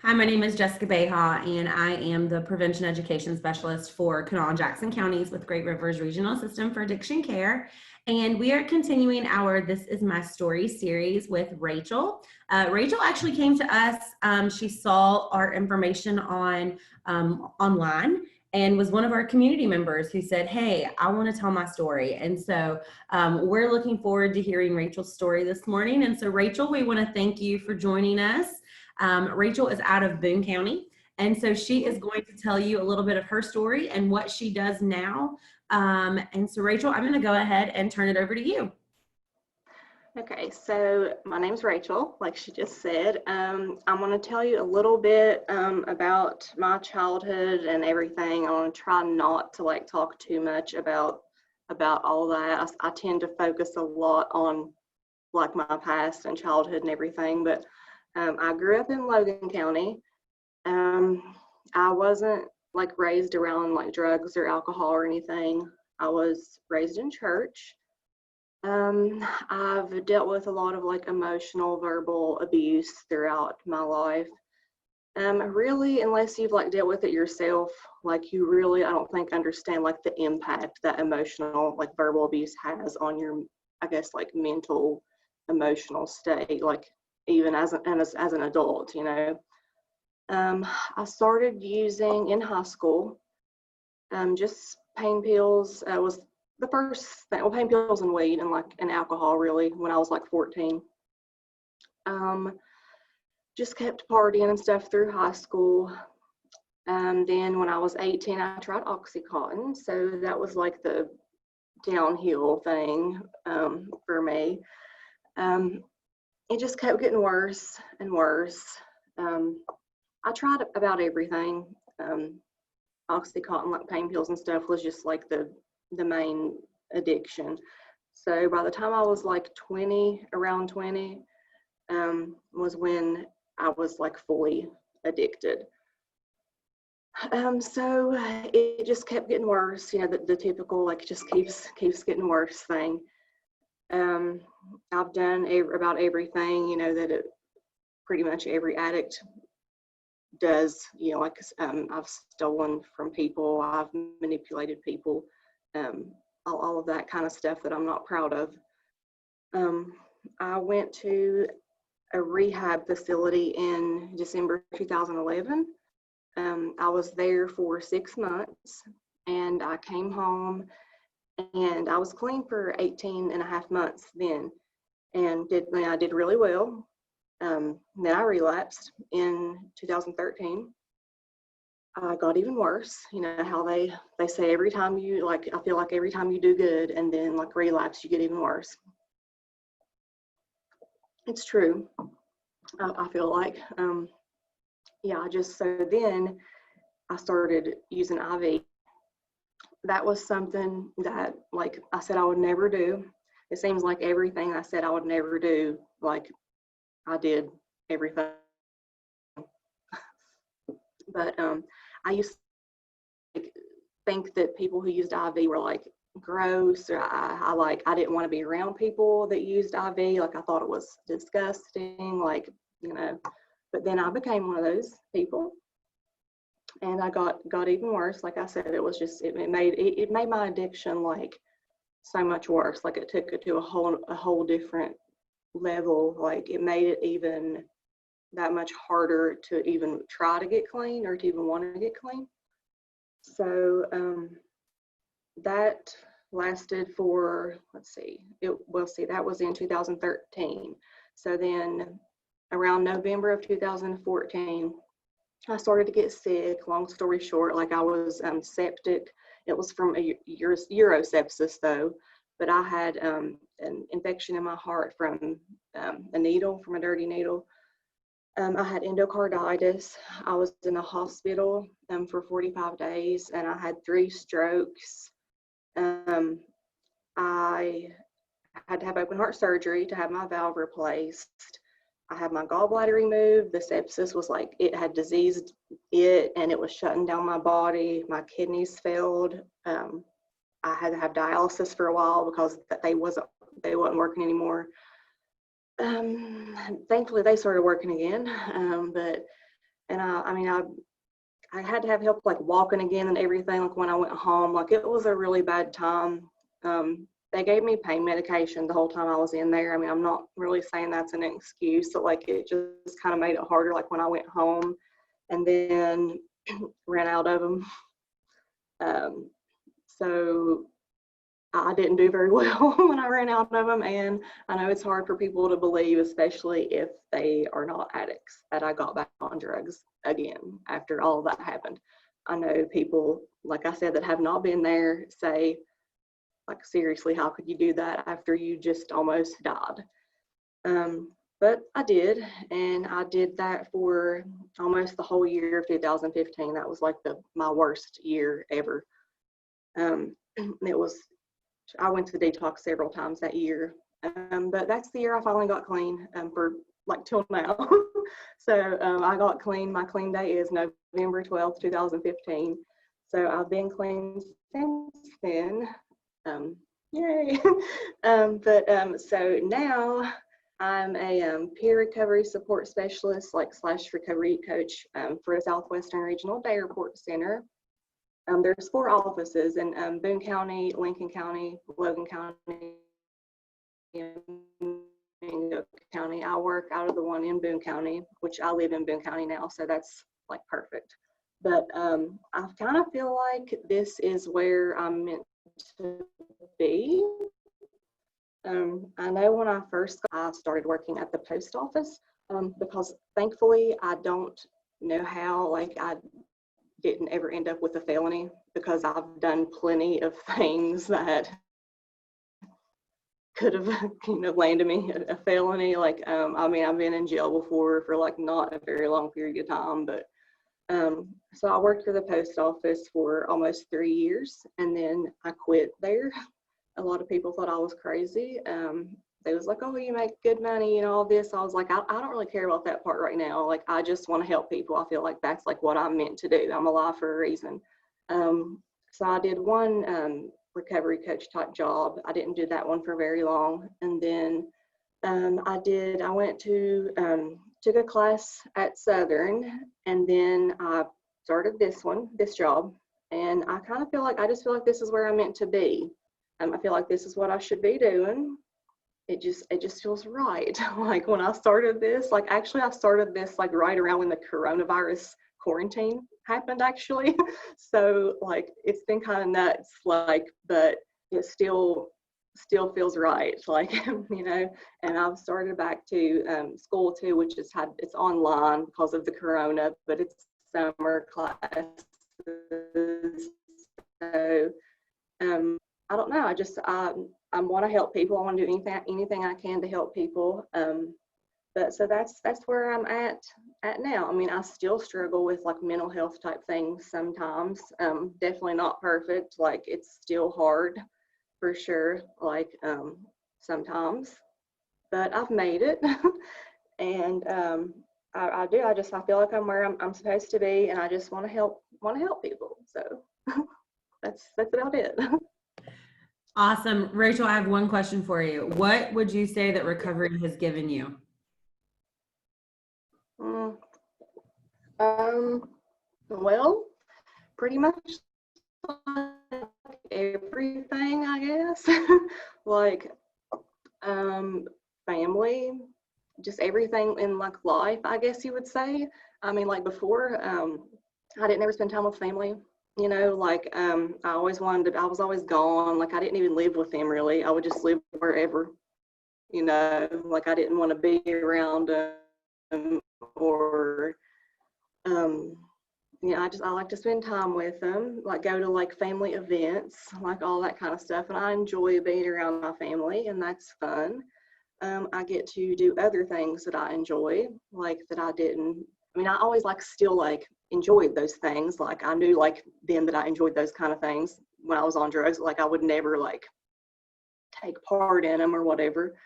Hi, my name is Jessica Beha, and I am the Prevention Education Specialist for Kanawha and Jackson counties with Great Rivers Regional System for Addiction Care. And we are continuing our This Is My Story series with Rachel. Rachel actually came to us. She saw our information on online and was one of our community members who said, "Hey, I want to tell my story." And so we're looking forward to hearing Rachel's story this morning. And so, Rachel, we want to thank you for joining us. Rachel is out of Boone County, and so she is going to tell you a little bit of her story and what she does now. And so, Rachel, I'm going to go ahead and turn it over to you. Okay, so my name's Rachel, like she just said. I'm going to tell you a little bit about my childhood and everything. I want to try not to talk too much about all that. I tend to focus a lot on my past and childhood and everything, but I grew up in Logan County. I wasn't raised around drugs or alcohol or anything. I was raised in church. I've dealt with a lot of emotional, verbal abuse throughout my life. Really, unless you've dealt with it yourself, you really, I don't think understand the impact that emotional, verbal abuse has on your, I guess, mental, emotional state, even as an adult, you know. I started using in high school, just pain pills was the first thing. Well, pain pills and weed and alcohol really when I was 14. Just kept partying and stuff through high school. Then when I was 18, I tried Oxycontin. So that was the downhill thing for me. It just kept getting worse and worse. I tried about everything. Oxycontin, pain pills and stuff, was just the main addiction. So by the time I was 20, around 20, was when I was fully addicted. So it just kept getting worse, you know, the typical just keeps getting worse thing. I've done about everything, you know, that pretty much every addict does, you know, I've stolen from people, I've manipulated people, all of that kind of stuff that I'm not proud of. I went to a rehab facility in December 2011. I was there for 6 months and I came home and I was clean for 18 and a half months then, and I did really well. Then I relapsed in 2013. I got even worse. You know how they say every time you I feel like every time you do good and then relapse, you get even worse. It's true. I feel like, yeah, so then I started using IV. That was something that, I said I would never do. It seems like everything I said I would never do, I did everything. But I used to think that people who used IV were gross, or I didn't want to be around people that used IV. I thought it was disgusting, you know. But then I became one of those people, and I got even worse. Like I said, it was just it made my addiction so much worse. It took it to a whole different level. It made it even that much harder to even try to get clean or to even want to get clean. So that lasted for, that was in 2013. So then around November of 2014, I started to get sick. Long story short, I was septic. It was from a urosepsis though, but I had an infection in my heart from a needle, from a dirty needle. I had endocarditis. I was in a hospital for 45 days and I had 3 strokes. I had to have open heart surgery to have my valve replaced. I had my gallbladder removed. The sepsis was it had diseased it and it was shutting down my body. My kidneys failed. I had to have dialysis for a while because they wasn't working anymore. Thankfully they started working again, but and I mean, I had to have help like walking again and everything. Like when I went home, like it was a really bad time. They gave me pain medication the whole time I was in there. I mean, I'm not really saying that's an excuse. So like it just kind of made it harder. Like when I went home and then ran out of them. So I didn't do very well when I ran out of them. And I know it's hard for people to believe, especially if they are not addicts, that I got back on drugs again after all that happened. I know people, like I said, that have not been there say, like, seriously, how could you do that after you just almost died? But I did, and I did that for almost the whole year of 2015. That was like my worst year ever. It was, I went to detox several times that year, but that's the year I finally got clean for like till now. So I got clean. My clean day is November 12th, 2015. So I've been clean since then. Yay. So now I'm a peer recovery support specialist, like / recovery coach for the Southwestern Regional Day Report Center. There's 4 offices in Boone County, Lincoln County, Logan County, and Mingo County. I work out of the one in Boone County, which I live in Boone County now, so that's like perfect. But I kind of feel like this is where I'm meant to be. I know when I started working at the post office because thankfully I don't know how, like I didn't ever end up with a felony because I've done plenty of things that could have landed me a felony. Like I mean, I've been in jail before for like not a very long period of time, but so I worked for the post office for almost 3 years, and then I quit there. A lot of people thought I was crazy. They was like, oh, you make good money and all this. I was like, I don't really care about that part right now. Like, I just want to help people. I feel like that's like what I'm meant to do. I'm alive for a reason. So I did one recovery coach type job. I didn't do that one for very long. And then I went to, took a class at Southern, and then I started this job. And I kind of feel like, I just feel like this is where I'm meant to be. I feel like this is what I should be doing. It just feels right. Like when I started this, like actually I started this like right around when the coronavirus quarantine happened actually. So like it's been kind of nuts, like, but it still feels right. Like, and I've started back to school too, which it's online because of the corona, but it's summer classes. So I don't know. I want to help people. I want to do anything I can to help people. But so that's where I'm at now. I mean, I still struggle with like mental health type things sometimes. Definitely not perfect. Like it's still hard for sure. Like sometimes, but I've made it, and I do. I feel like I'm where I'm supposed to be, and I just want to help people. So that's about it. Awesome. Rachel, I have one question for you. What would you say that recovery has given you? Well, pretty much everything, I guess. Like, family, just everything in like life, I guess you would say. I mean, like before, I didn't ever spend time with family. Like I was always gone. Like I didn't even live with them really. I would just live wherever. Like I didn't want to be around them or I like to spend time with them, like go to like family events, like all that kind of stuff. And I enjoy being around my family, and that's fun. I get to do other things that I enjoy, like that I didn't. I mean, I always like still like enjoyed those things. Like I knew like then that I enjoyed those kind of things when I was on drugs. Like I would never like take part in them or whatever.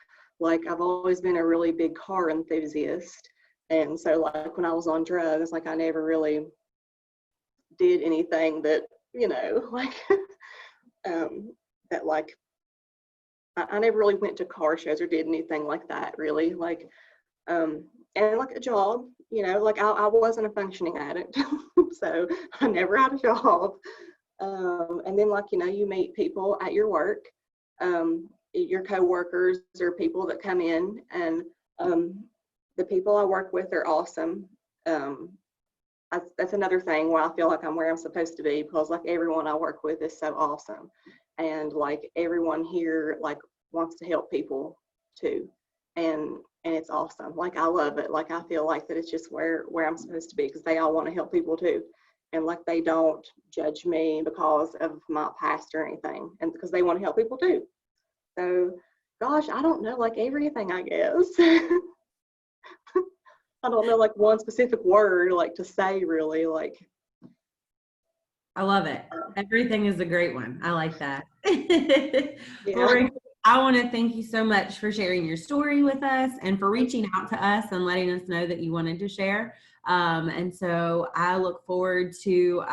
Like I've always been a really big car enthusiast. And so like when I was on drugs, like I never really did anything that, like that like I never really went to car shows or did anything like that really. Like and like a job, you know, like I wasn't a functioning addict, so I never had a job. And then, like, you know, you meet people at your work, your coworkers or people that come in, and the people I work with are awesome. That's another thing where I feel like I'm where I'm supposed to be, because like everyone I work with is so awesome, and like everyone here like wants to help people too, and it's awesome. Like I love it. Like I feel like that it's just where I'm supposed to be, because they all want to help people too, and like they don't judge me because of my past or anything, and because they want to help people too. So, gosh, I don't know, like everything, I guess. I don't know like one specific word like to say really, like. I love it. Everything is a great one. I like that. Well, Yeah. Rachel, I want to thank you so much for sharing your story with us and for reaching out to us and letting us know that you wanted to share. And so I look forward to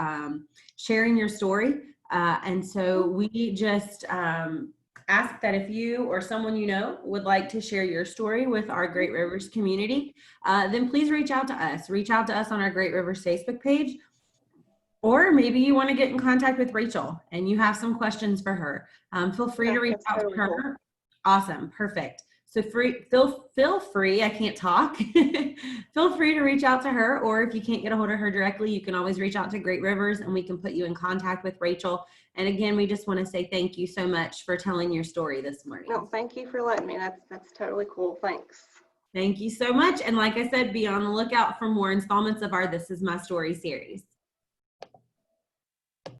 sharing your story. And so we just ask that if you or someone you know would like to share your story with our Great Rivers community, then please reach out to us. Reach out to us on our Great Rivers Facebook page. Or maybe you want to get in contact with Rachel and you have some questions for her. Feel free to reach out to her. Cool. Awesome. Perfect. So feel free. I can't talk. Feel free to reach out to her, or if you can't get a hold of her directly, you can always reach out to Great Rivers and we can put you in contact with Rachel. And again, we just want to say thank you so much for telling your story this morning. No, thank you for letting me. That's totally cool. Thanks. Thank you so much. And like I said, be on the lookout for more installments of our This Is My Story series.